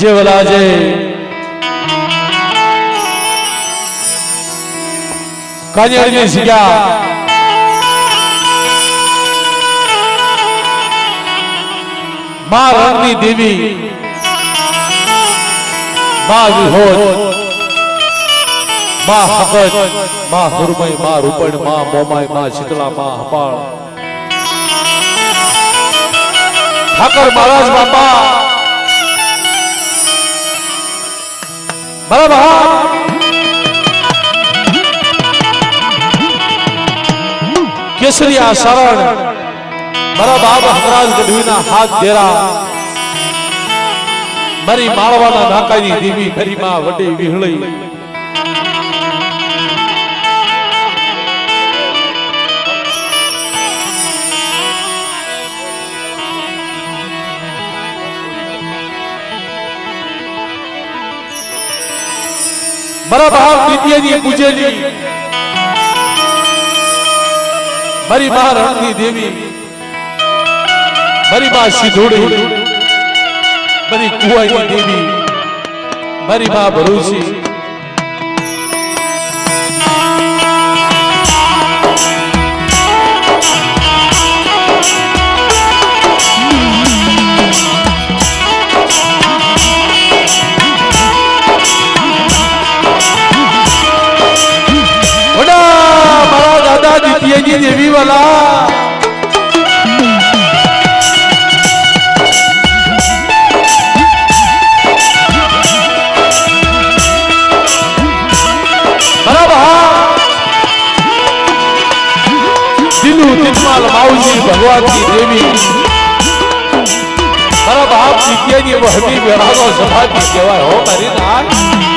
જેવલાજે કાંજળની જગ્યા માં રણની દેવી માં વિહોત માં હકત માં હુરમય માં રૂપણ માં મોમાય માં શીતળા માં હપાળ ઠાકર મહારાજ બાપા બરાબર કેસરિયા શરણ મારા બાપ હકરાજ ગઢવીના હાથ દેરા મારી માળવાના નાકાની દેવી ફરી માં વડે વિહળી મારા બાપ નિત્યની પૂજેલી મારી માં રણની દેવી મારી માં સિંધુડી મારી કુવાની દેવી મારી માં ભરૂચી दित्यजी देवी वाला दिलू तिजमाल माऊजी भगवान की देवी मारा बाप दित्यजी वहदी विरागो सभा की सेवा हो करी ना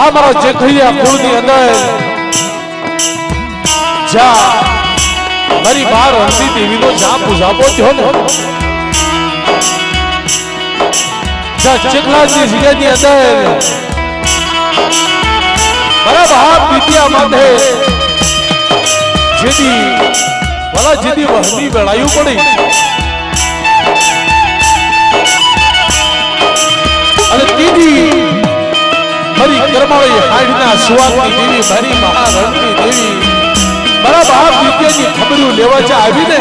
हमारा जखरिया कुलनी अंदर जा मारी बार हंसी देवी नो जा पूजापो थयो ने जा चकला जी जगह नी अंदर मारा बाप विद्या माथे जेदी वाला जेदी वहदी बेड़ायू पड़ी अरे दीदी मारी कर्माળી હાડના સુવાતની દેવી મારી મહારણની દેવી મારા બાપ વિદ્યાની ખબરું લેવા છે આવીને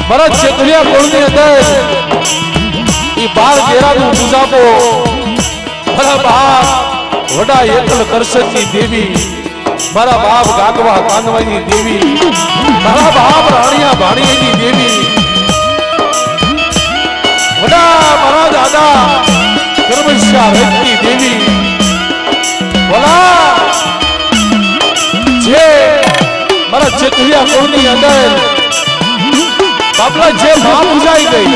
मारा चेतरिया कोळनी अंदर ई बार देरा नु पूजापो मारा बाप वडा एकल दर्शननी देवी मारा बाप गागवा कानवानी देवी मारा बाप राणिया भाणियानी देवी वडा मारा दादा कर्मश्या रत्नी देवी बोला जे मारा चेतरिया कोळनी अंदर बापला जे मां पूजाई गई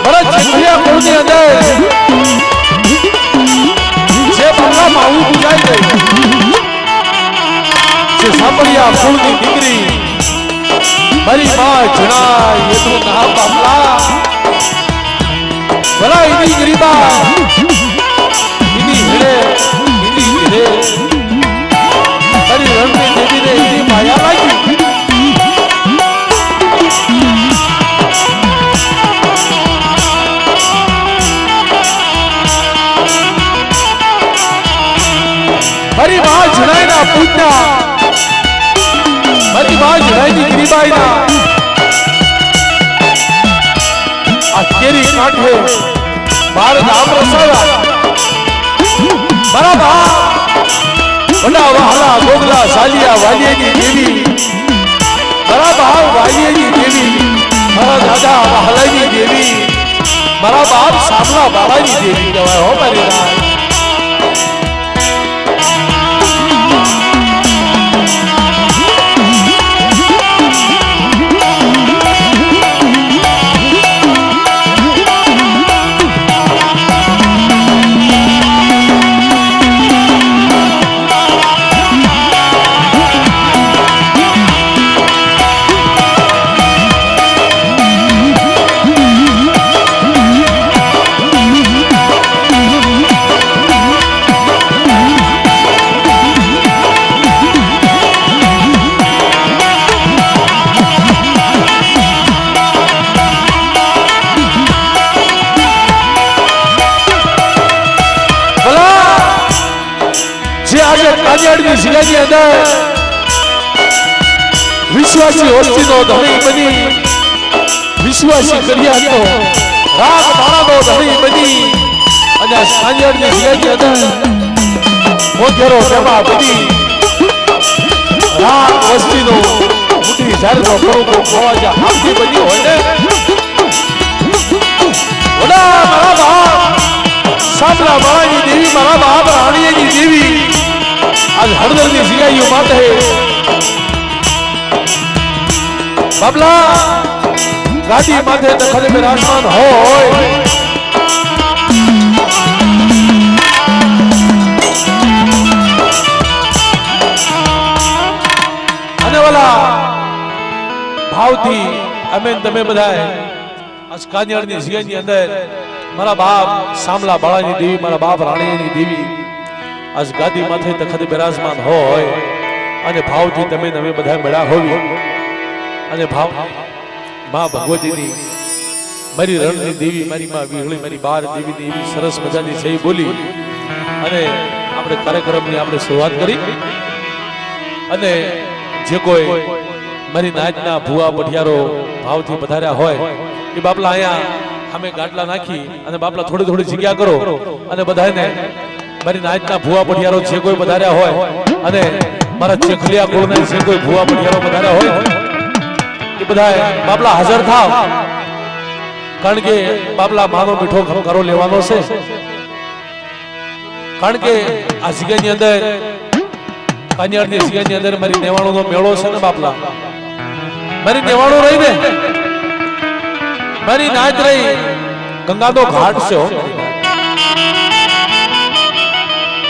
बड़ा चिड़िया कोने अंदर जे बापला माऊ पूजाई गई जे सापड़िया फूलनी दीकरी मारी मां जणा ये तो ना बापला भला इनी गरीबा इनी हिड़े इनी हिड़े अरे रणनी देवी ने इनी माया लागी મારી માં જણાઈના પૂજના મારી માં જણાઈની ગરીબાઈના કાંઠે ભારત આમરો સારા મારા બા વડા વહાલા ગોગલા સાલિયા વાલિયાની દેવી મારા બા વાલિયાની દેવી મારા દાદા વહાલાની દેવી મારા બાપ સામલા બાબાની દેવી કહેવાય હો મારી રાત કાંડિયાળની જિલ્લાની અંદર વિશ્વાસી હોસ્તીનો ધણી બની વિશ્વાસી કર્યાનો રાગ માણાનો ધણી બની અને કાંડિયાળની જિલ્લાની અંદર મોઢેરો તેમાં બની રાગ વસ્તીનો મોટી ઝાડનો બરોબર ખોવાજા આપતી બની હોય ને ઓલા મારા બાપ સામલા બાળાની દેવી મારા બાપ રાણીની દેવી आज हरदर्दी सिगाइयो माते बाबला गाड़ी माथे दखल में आसमान होय आने वाला भावथी અમે તમે બધાય આજ કાંડિયાળની સિગાઈની અંદર મારા બાપ સામલા બાળાની દેવી મારા બાપ રાણીની દેવી आज गादी माथे तखत बिराजमान होय અને ભાવથી તમે નમે બધા મળ્યા હોવી અને ભાવ માં ભગવતીની મારી રણની દેવી મારી માં વિહળી મારી બાર દેવીની એવી સરસ મજાની છે બોલી અને આપણે કાર્યક્રમની આપણે શરૂઆત કરી અને જે કોઈ મારી નાચના ભુવા પઢિયારો ભાવથી પધાર્યા હોય એ બાપલા અહીંયા અમે ગાટલા નાખી અને બાપલા થોડી થોડી જગ્યા કરો અને બધાને મારી નાચના ભુવા પઢિયારો જે કોઈ વધાર્યા હોય અને મારા ચેખલિયા કુળના જે કોઈ ભુવા પઢિયારો વધાર્યા હોય એ બધા બાપલા હાજર થાવ કારણ કે બાપલા માનો મીઠો ખરો લેવાનો છે કારણ કે આ જગ્યાની અંદર કાંડિયાળની જગ્યાની અંદર મારી નેવાણોનો મેળો છે ને બાપલા મારી નેવાણો રહી ને મારી નાચ રહી ગંગાનો ઘાટ છે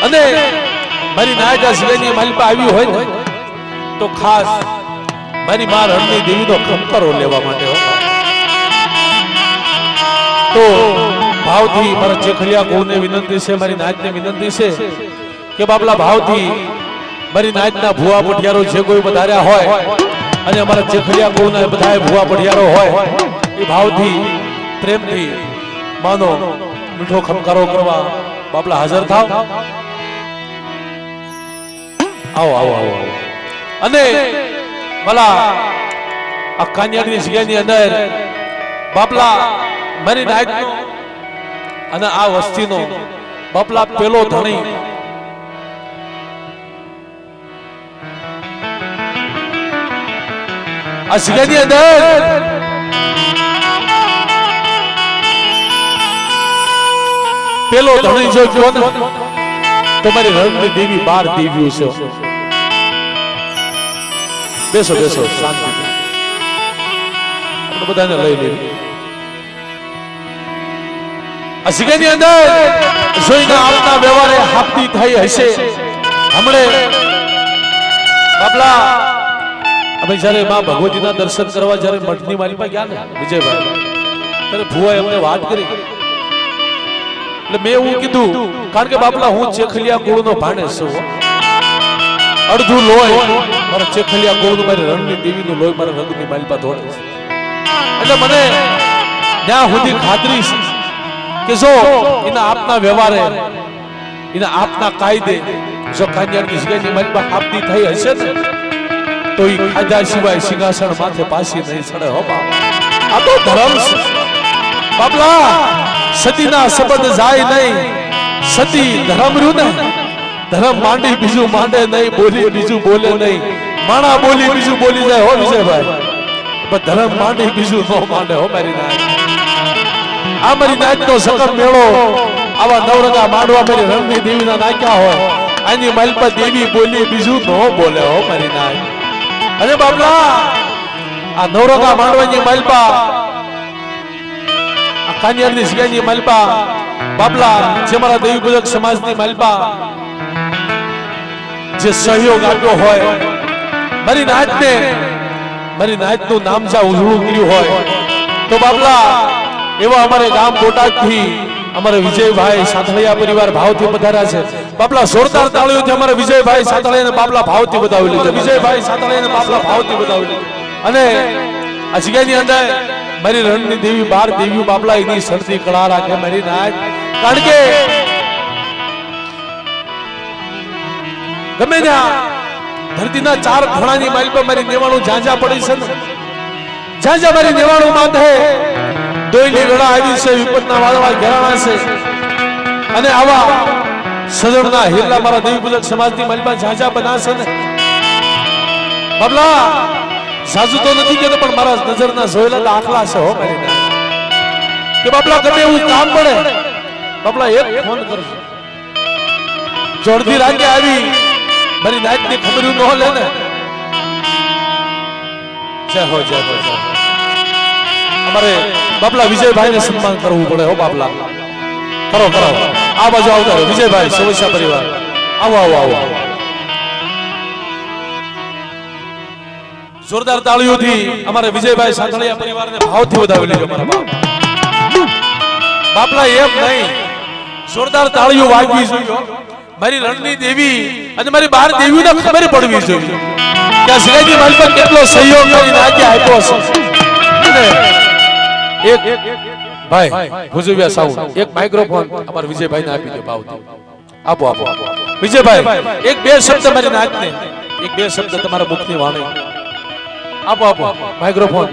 અને મારી નાચ આ સિવાયની મારી પાસે આવી હોય ને તો ખાસ મારી માં રણની દેવીનો ખંકરો લેવા માટે તો ભાવથી મારા ચેખલિયા કુળને વિનંતી છે મારી નાચને વિનંતી છે કે બાપલા ભાવથી મારી નાચના ભુવા પઢિયારો જે કોઈ વધાર્યા હોય અને અમારા ચેખલિયા કુળના બધા ભુવા પઢિયારો હોય એ ભાવથી પ્રેમથી માનો મીઠો ખંકારો કરવા બાપલા હાજર થાવ આવો આવો આવો અને ભલા આ કાંડિયાળની જગ્યાની અંદર બાપલા મારી નાચનો અને આ વસ્તીનો બાપલા પેલો ધણી આ જગ્યાની અંદર પેલો ધણી જો જો ને તમારી રણની દેવી 12 દેવીઓ છે બેસો બેસો શાંતિ આપણે બધાને લઈ લેવી આ સિગાની અંદર જોઈને આપના વ્યવહારે હાપતી થઈ હશે હમણે બાપલા અમે જ્યારે માં ભગવતીના દર્શન કરવા જ્યારે મઠની મારી પાસે ગયા ને વિજયભાઈ ત્યારે ભુવાએ અમને વાત કરી એટલે મેં એવું કીધું કારણ કે બાપલા હું ચેખલિયા કુળનો ભાણે છું અડધું લોહી મારા ચેખલિયા કુળનું મારી રણની દેવીનું લોહી મારા રંગની માલિપા ધોળે છે એટલે મને ત્યાં સુધી ખાતરી છે કે જો એના આપના વ્યવહારે એના આપના કાયદે જો કાંડિયાળની જગ્યાની માલિપા આપતી થઈ હશે ને તો એ ખાધા સિવાય સિંહાસન માથે પાછી નહીં ચડે હો બાપ આ તો ધર્મ છે બાપલા સતીના શબ્દ જાય નહીં, સતી ધર્મ રહ્યું ને, ધર્મ માંડી બીજું માંડે નહીં, બોલી બીજું બોલે નહીં, માણા બોલી બીજું બોલી જાય હો વિજયભાઈ, પણ ધર્મ માંડી બીજું ન માંડે હો મારી નાય. આ મારી નાયકનો સકર મેળો આવા નવરંગા માંડવા મારી રણની દેવીના નાખ્યા હોય, આની માલપા દેવી બોલી બીજું ન બોલે હો મારી નાય. અરે બાપલા આ નવરંગા માંડવાની માલપા, આ કાનિયાની સિગાની માલપા, બાપલા જે મારા દેવી પૂજક સમાજની માલપા જે સહયોગ આપ્યો હોય, મારી નાયકનું નામ જ્યાં ઉજળું કર્યું હોય, તો બાપલા એવા અમારે ગામ બોટાદથી અમારે વિજયભાઈ સાતળિયા પરિવાર ભાવથી પધાર્યા છે. બાપલા જોરદાર તાળીઓથી અમારે વિજયભાઈ સાતળિયાને બાપલા ભાવથી વધાવી લીધો, વિજયભાઈ સાતળિયાને બાપલા ભાવથી વધાવી લીધો. અને આ જગ્યાની અંદર મારી રણની દેવી 12 દેવીઓ બાપલા એની શરતી કળા રાખે મારી નાય. કારણ કે ગમે ત્યાં ધરતીના 4 ખૂણાની માઇલ પર મારી નેવાણું ઝાંઝા પડી છે ને, ઝાંઝા મારી નેવાણું માથે દોયલી વેળા આવી છે, વિપતના વાદળા ઘેરાણા છે, અને આવા સજણના હિરલા મારા દેવી પૂજક સમાજની માલમાં ઝાંઝા બનાશે ને બાપલા. સાસુ તો નથી કેતો પણ મારા નજરના જોયેલા દાખલા છે હો મારી નાય. કે બાપલા ગમે એવું કામ પડે બાપલા એક ફોન કરજો, જોડતી રાતે આવી મારી નાયકની ખબર ન લે ને. જય હો જય હો જય હો. અમારે બાપલા વિજયભાઈને સન્માન કરવું પડે હો બાપલા. કરો કરો, આ બાજુ આવતા રહો વિજયભાઈ સવૈસા પરિવાર, આવો આવો આવો. જોરદાર તાળીઓથી અમારે વિજયભાઈ સાતળિયા પરિવારને ભાવથી વધાવી લેજો મારા બાપ. બાપલા એમ નહીં, જોરદાર તાળીઓ વાગવી જોઈએ. મારી રણની દેવી અને મારી 12 દેવીઓને ખબર પડવી જોઈએ કે આ સિરાજી માલ પર કેટલો સહયોગ કરીને આજે આપ્યો છે. એક ભાઈ ભુજુવિયા સાઉન્ડ એક માઇક્રોફોન અમાર વિજયભાઈને આપી દો ભાવથી. આપો આપો વિજયભાઈ, એક બે શબ્દ મારી નાચને, એક બે શબ્દ તમારા મુખની વાણી આપો આપો માઇક્રોફોન.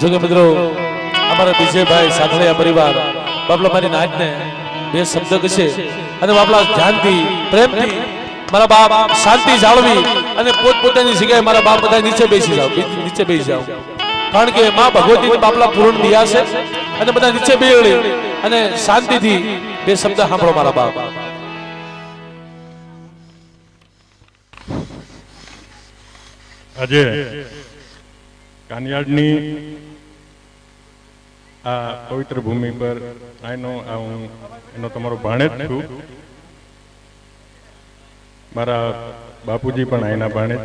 જોકે મિત્રો અમારા વિજયભાઈ સાતળિયા પરિવાર બાપલા મારી નાચને બે શબ્દ કહેશે અને બાપલા ધ્યાનથી પ્રેમથી મારા બાપ શાંતિ જાળવી અને પોતપોતાની જગ્યાએ મારા બાપ બધા નીચે બેસી જાઓ, કારણ કે માં ભગવતીને બાપલા પૂર્ણ દિયા છે અને બધા નીચે બેસી અને શાંતિથી બે શબ્દ સાંભળો મારા બાપ. આજે કાનિયાડની આ પવિત્ર ભૂમિ પર હું એનો તમારો ભાણેજ છું. મારા બાપુજી પણ અહીંના ભાણેજ,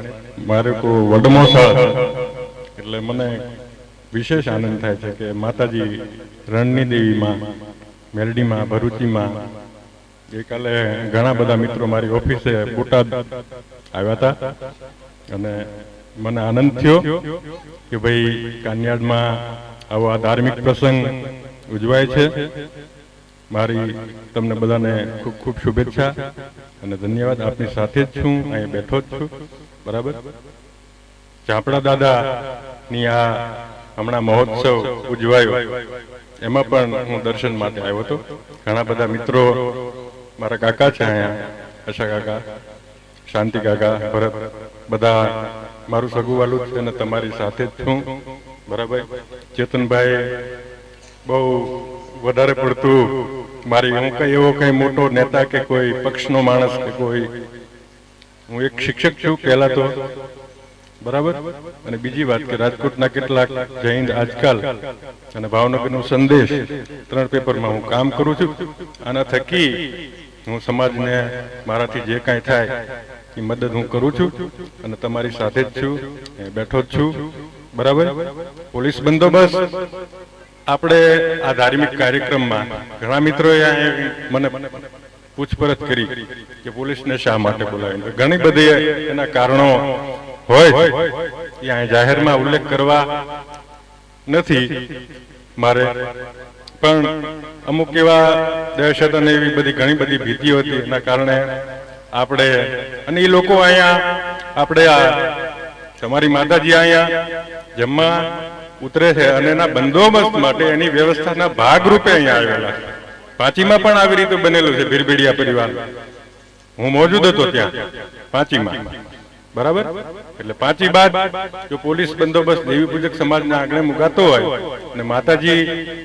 મારે કો વડમોસા, એટલે મને વિશેષ આનંદ થાય છે કે માતાજી રણની દેવીમાં, મેલડીમાં, ભરૂચીમાં ગઈકાલે ઘણા બધા મિત્રો મારી ઓફિસે બોટાદ આવ્યા હતા અને મને આનંદ થયો કે ભાઈ કાનિયાડમાં આવો આ ધાર્મિક પ્રસંગ ઉજવાય છે. મારી તમને બધાને ખૂબ ખૂબ શુભેચ્છા અને ધન્યવાદ. આપની સાથે જ છું, અહીં બેઠો જ છું. બરાબર. ચાપડા દાદાની આ હમણાં મહોત્સવ ઉજવાયો, એમાં પણ હું દર્શન માટે આવ્યો હતો. ઘણા બધા મિત્રો, મારા કાકા છે અહીંયા, આશા કાકા, શાંતિ કાકા, ભરત, બધા મારું સગુવાલું છે અને તમારી સાથે જ છું. બરાબર. ચેતનભાઈ બહુ વધારે પડતું મારી, હું કઈ એવો કઈ મોટો નેતા કે કોઈ પક્ષનો માણસ કે કોઈ, હું એક શિક્ષક છું પહેલા તો, બરાબર. અને બીજી વાત કે રાજકોટના કેટલાક જૈન આજકાલ અને ભાવનગરનો સંદેશ 3 પેપરમાં હું કામ કરું છું. આના થકી હું સમાજને મારાથી જે કાંઈ થાય એ મદદ હું કરું છું અને તમારી સાથે જ છું, બેઠો જ છું. બરાબર. પોલીસ બંદોબસ્ત આપણે આ ધાર્મિક કાર્યક્રમમાં ઘણા મિત્રોએ મને પૂછપરછ કરી કે પોલીસને શા માટે બોલાવી. ઘણી બધી એના કારણો હોય, ત્યાં જાહેરમાં ઉલ્લેખ કરવા નથી મારે, પણ અમુક એવા દહેશત અને એવી બધી ઘણી બધી ભીતિઓ હતી. એના કારણે આપણે અને એ લોકો અહીંયા આપણે આ તમારી માતાજી અહીંયા જમવા ઉતરે છે અને એના બંદોબસ્ત માટે એની વ્યવસ્થાના ભાગરૂપે અહીંયા આવેલા છે. પાંચીમાં પણ આવી રીતે બનેલું છે. ભીરભીડિયા પરિવાર હું મોજૂદ હતો ત્યાં પાંચીમાં. બરાબર. એટલે પાંચી બાદ જો પોલીસ બંદોબસ્ત દેવી પૂજક સમાજના આંગણે મુકાતો હોય અને માતાજી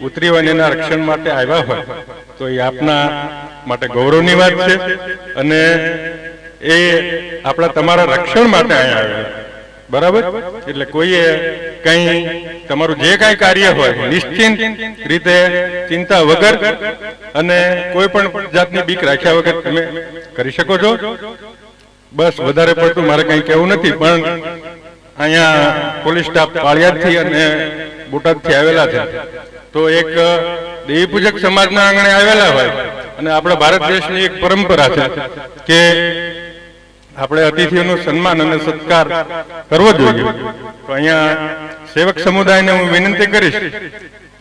ઉતરી હોય એના રક્ષણ માટે આવ્યા હોય તો એ આપના માટે ગૌરવની વાત છે અને એ આપણા તમારા રક્ષણ માટે અહીંયા આવેલા. બરાબર. એટલે કોઈએ કંઈ તમારું જે કાંઈ કાર્ય હોય નિશ્ચિંત રીતે ચિંતા વગર અને કોઈ પણ જાતની બીક રાખ્યા વગર તમે કરી શકો છો. બસ વધારે પડતું મારે કંઈ કહેવું નથી, પણ અહીંયા પોલીસ સ્ટાફ પાળિયાદથી અને બોટાદથી આવેલા છે તો એક દેવી પૂજક સમાજના આંગણે આવેલા હોય અને આપણા ભારત દેશની એક પરંપરા છે કે આપણે અતિથિઓનું સન્માન અને સત્કાર કરવો જોઈએ. તો અહીંયા સેવક સમુદાયને હું વિનંતી કરીશ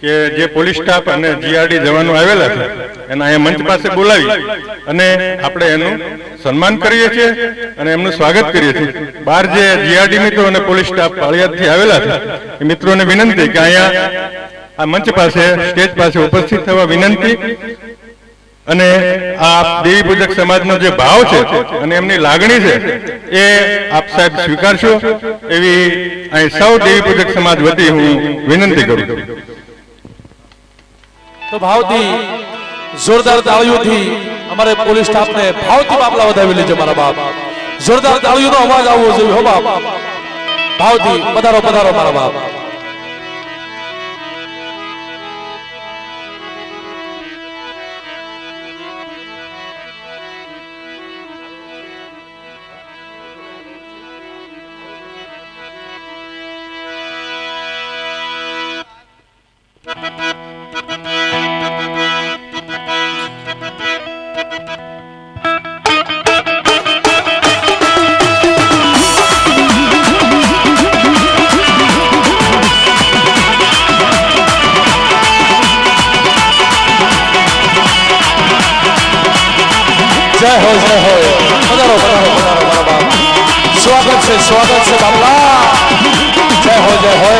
કે જે પોલીસ સ્ટાફ અને જીઆરડી જવાનો આવેલા છે એના અહીંયા મંચ પાસે બોલાવી અને આપણે એનું સન્માન કરીએ છીએ અને એમનું સ્વાગત કરીએ છીએ. બહાર જે જીઆરડી મિત્રો અને પોલીસ સ્ટાફ પાળિયાદથી આવેલા છે એ મિત્રોને વિનંતી કે અહીંયા આ મંચ પાસે સ્ટેજ પાસે ઉપસ્થિત થવા વિનંતી. અને આ દેવી પૂજક સમાજનો જે ભાવ છે અને એમની લાગણી છે એ આપ સાહેબ સ્વીકારશો એવી અહીં સૌ દેવી પૂજક સમાજ વતી હું વિનંતી કરું છું. તો ભાવથી જોરદાર તાળીઓથી અમારે પોલીસ સ્ટાફને ભાવથી બાપલા વધાવી લેજો મારા બાપ. જોરદાર તાળીઓનો અવાજ આવવો જોઈએ હો બાપ. ભાવથી પધારો પધારો મારા બાપ. જય હો પધારો પધારો પધારો મારા બાપ. સ્વાગત છે બાપલા. જય હો બાપલા.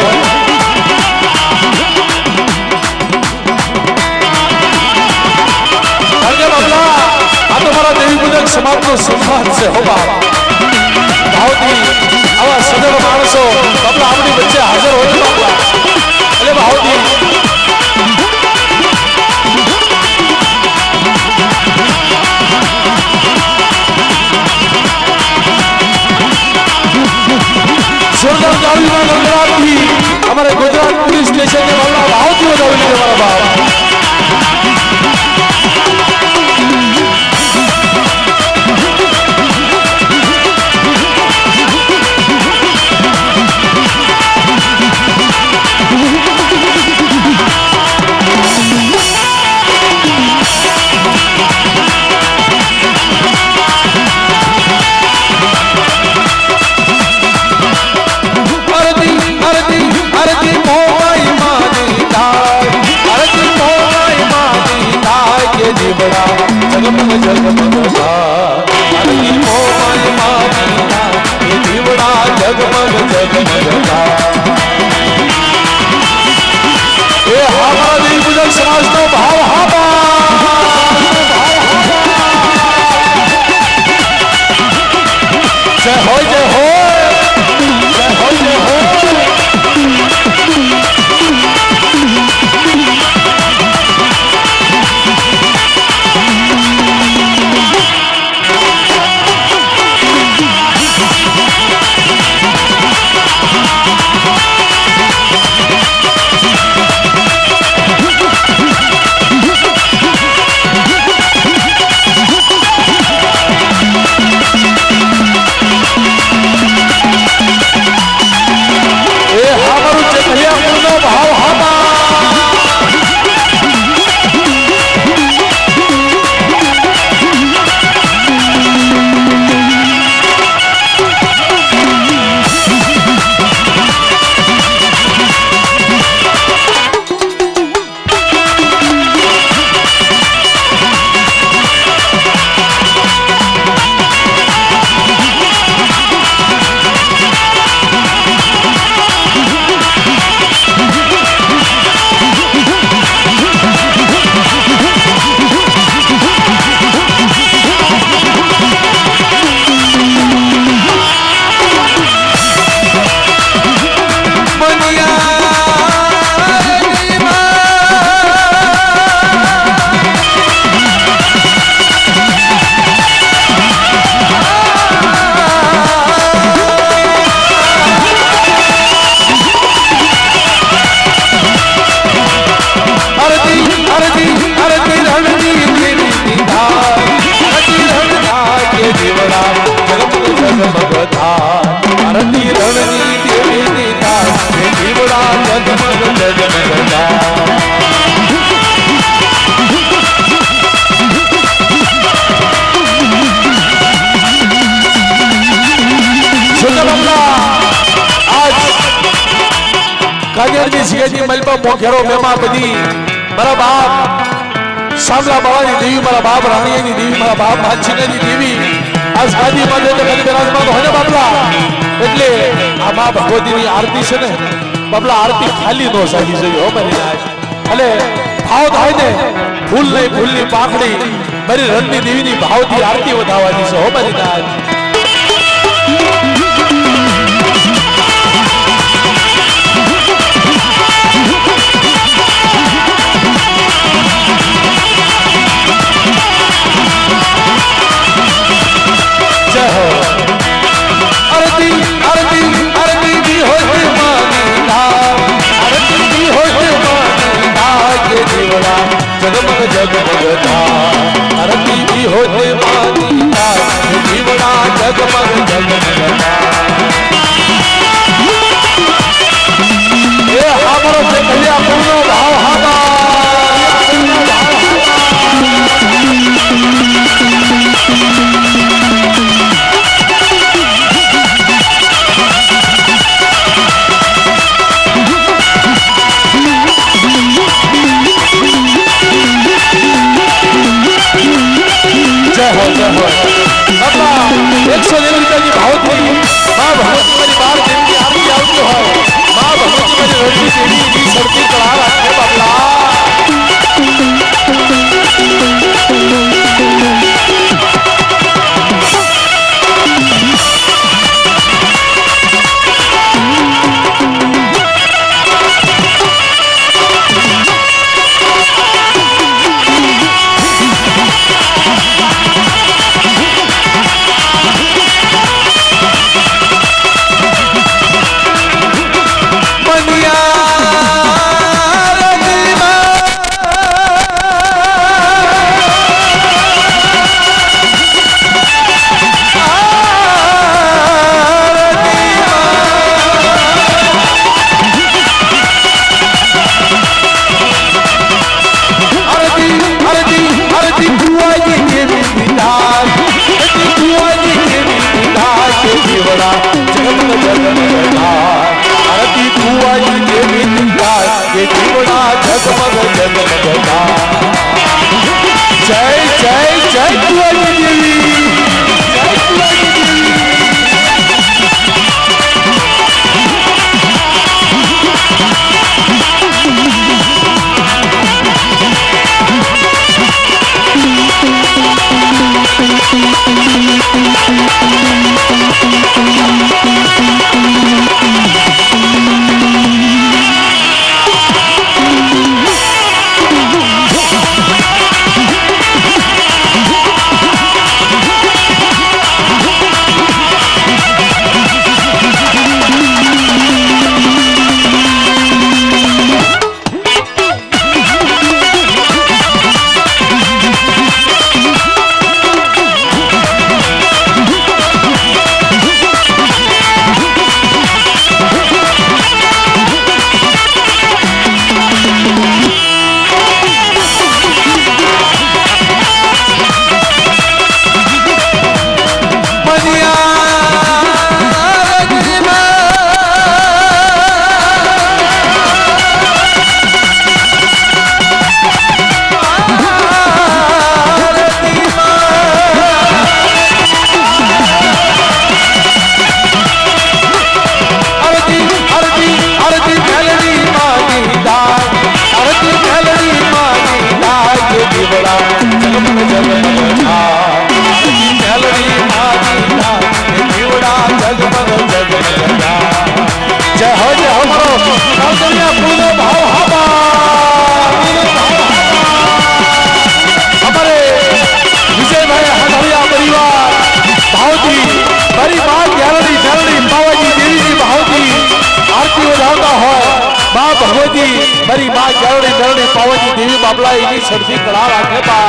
આ તો મારા દેવી પૂજક સમાજનો સન્માન છે હો બાપ. ભાવથી આવા સજ્જન માણસો બાપલા આપણી વચ્ચે હાજર હોય બાપલા. એટલે ભાવથી જોરદાર તાળીઓના ગણગણાટથી અમારે ગુજરાત પોલીસ સ્ટેશનને બાપલા ભાવથી વધાવી લીધે મારા બાપ. જગમગ જગમગ આરતી મોમાય માતા એ દીવડા જગમગ જગમગ એ હમારા દેવી પૂજક સમાજનો ભાવ જય હોય જય હોય જય હોય જય હોય. કાજેરની સિંહજી મલબા મોખેરો મેમા બધી મારા બાપ સામલા બાવાની દેવી મારા બાપ રાણીની દેવી મારા બાપ માછીની દેવી આ સાદી માં જે કદી બિરાજમાન હોય ને બાપલા એટલે આ મા ભગવતીની આરતી છે ને બાપલા આરતી ખાલી નો સાજી જઈ હો મારી નાય એટલે ભાવ થાય ને ફૂલ નહીં ફૂલની પાખડી મારી રણની દેવીની ભાવથી આરતી વધાવવાની છે હો મારી નાય जगमग जगमगता आरती भी होते मानी जीवना जगमग जगमगता ये हमारो से कलिया पूर्ण भाव हादा મારી માં ગરડી ગરડી પાવજી દેવી બાબલા એની સરજી કળા રાખે બા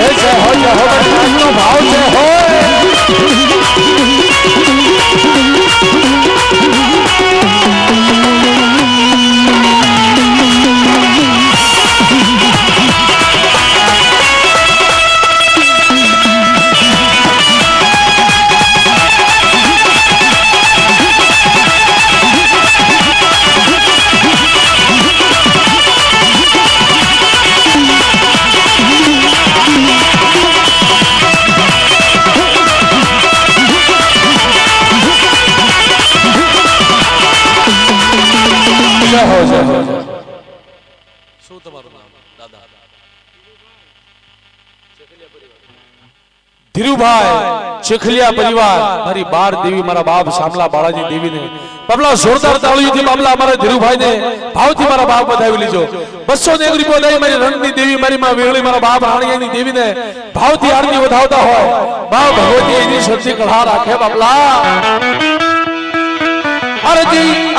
ऐसे हो भाव से हो હો જય હો શું તમારું નામ દાદા ધીરુભાઈ ચેખલિયા પરિવાર મારી 12 દેવી મારા બાપ શામલા બાળાજી દેવીને બાબલા જોરદાર તાળીઓથી બાબલા અમારા ધીરુભાઈને ભાવથી મારા બાપ વધાવી લીજો 201 રૂપિયા દઈ મારી રણની દેવી મારી માં વેળી મારા બાપ રાણીયાની દેવીને ભાવથી આરતી વધાવતા હોય બાપ ભગવતી એની શક્તિ કઢા રાખે બાબલા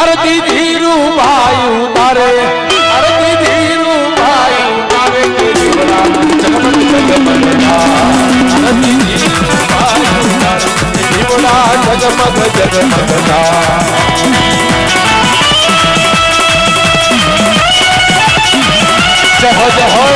અરતી ધીરુભાઈ ઉતારે અરતી ધીરુભાઈ ઉતારે કેરી બડા જગમગ જગમગા અરતી ધીરુભાઈ ઉતારે કેરી બડા જગમગ જગમગા જય હો જય હો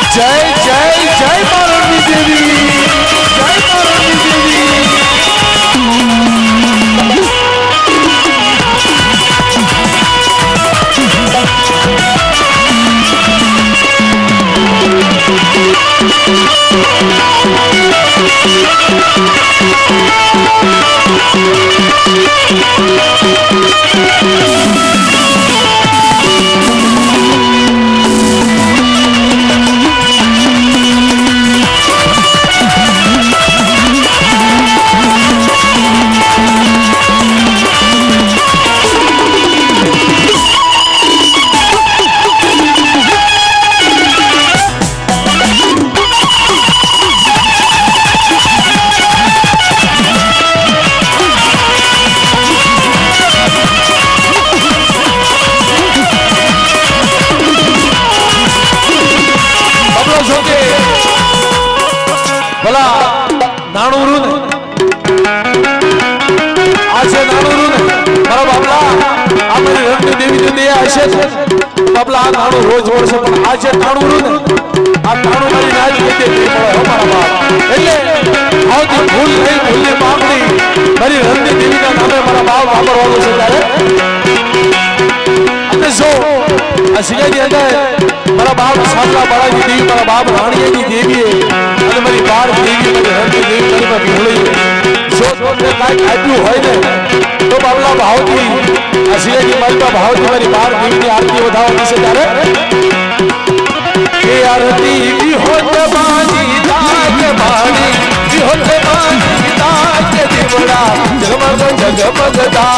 જય જય જય પાર્વતી દેવી, જય પાર્વતી દેવી. ભલા નાણું રૂ ને આ છે નાણું રૂ ને મારા બાપલા આ મારી રણની દેવી ની દયા હશે બાપલા આ નાણું રોજ વળશે પણ આ છે નાણું રૂ ને આ નાણું મારી રાજ રીતે નહીં મળે હો મારા બાપ એટલે આવતી ભૂલ નહીં ભૂલની માંગણી મારી રણની દેવીના નામે મારા બાપ વાપરવાનું છે ત્યારે અને જો આ સિંહાની અંદર મારા બાપ સાતલા બાળાની દેવી મારા બાપ રાણીની દેવીએ અને મારી બાર દેવી મારી હરની દેવી મારી માં ભીવળી જો તમને કાંઈક આપ્યું હોય ને તો બાબલા ભાવથી આ સિંહાની મારી ભાવથી મારી બાર દેવીની આરતી વધારવાની છે ત્યારે કે આરતી વિહોત બાજી દાગ મારી વિહોત બાજી દાગ દેવડા જગમગ જગમગદા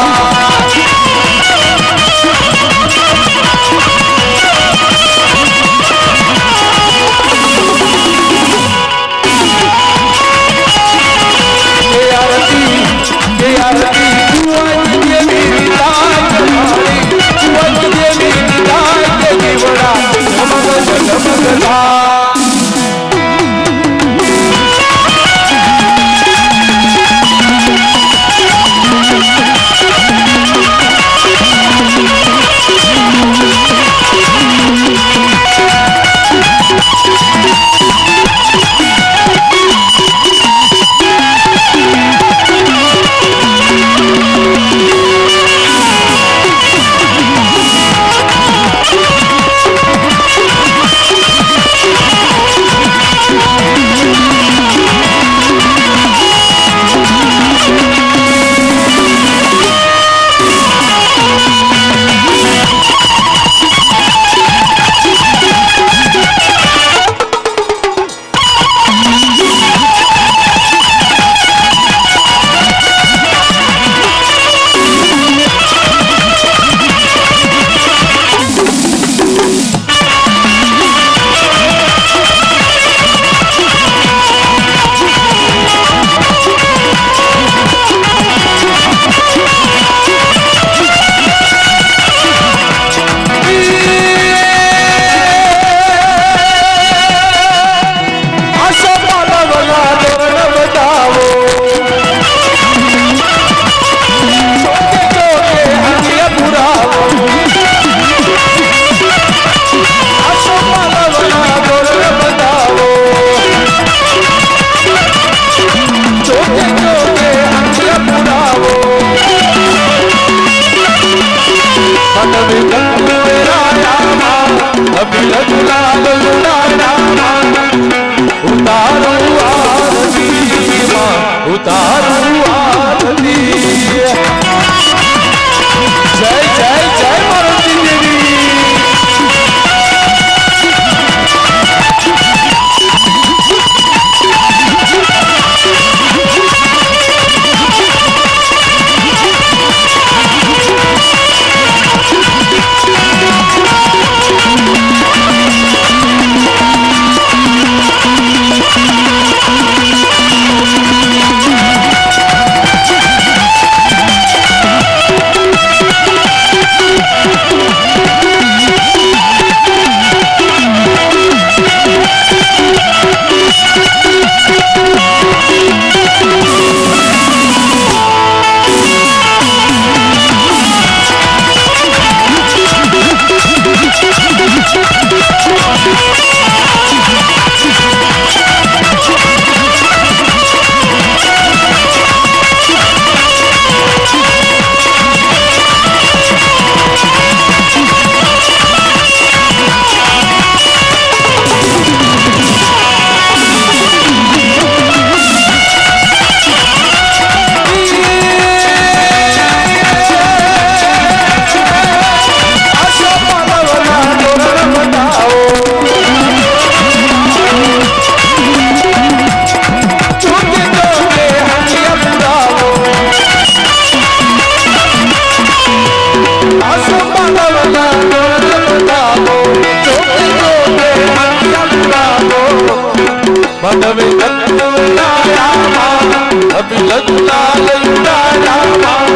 અડવે કટોરાયામાં અભિલગ લાલ ઉડાયામાં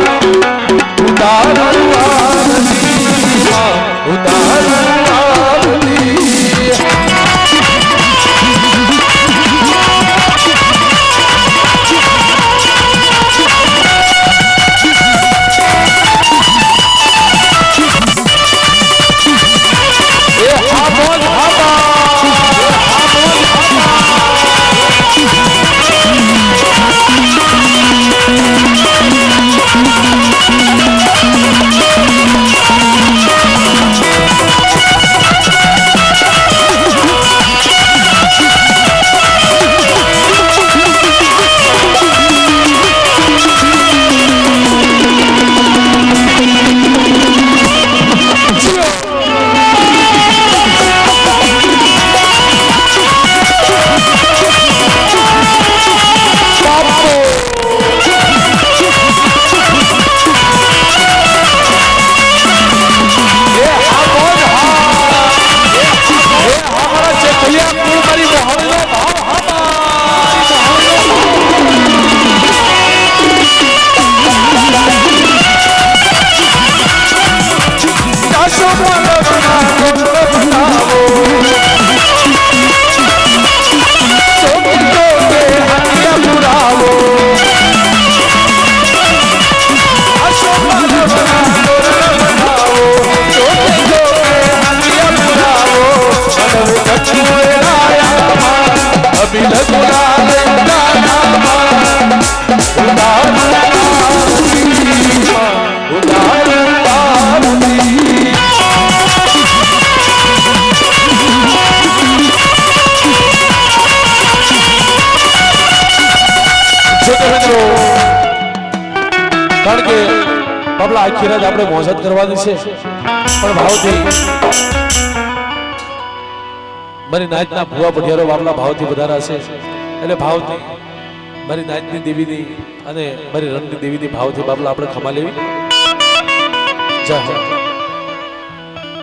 ઉતારું આરતીમાં ઉતારું આરતી કારણ કે બાબલા આખી રાત આપણે મોજત કરવાની છે પણ ભાવથી મારી નાચના ભુવા પઢિયારો બાબલા ભાવથી વધારા છે એટલે ભાવથી મારી નાચની દેવીની અને મારી રણની દેવીની ભાવથી બાબલા આપણે ખમા લેવી જય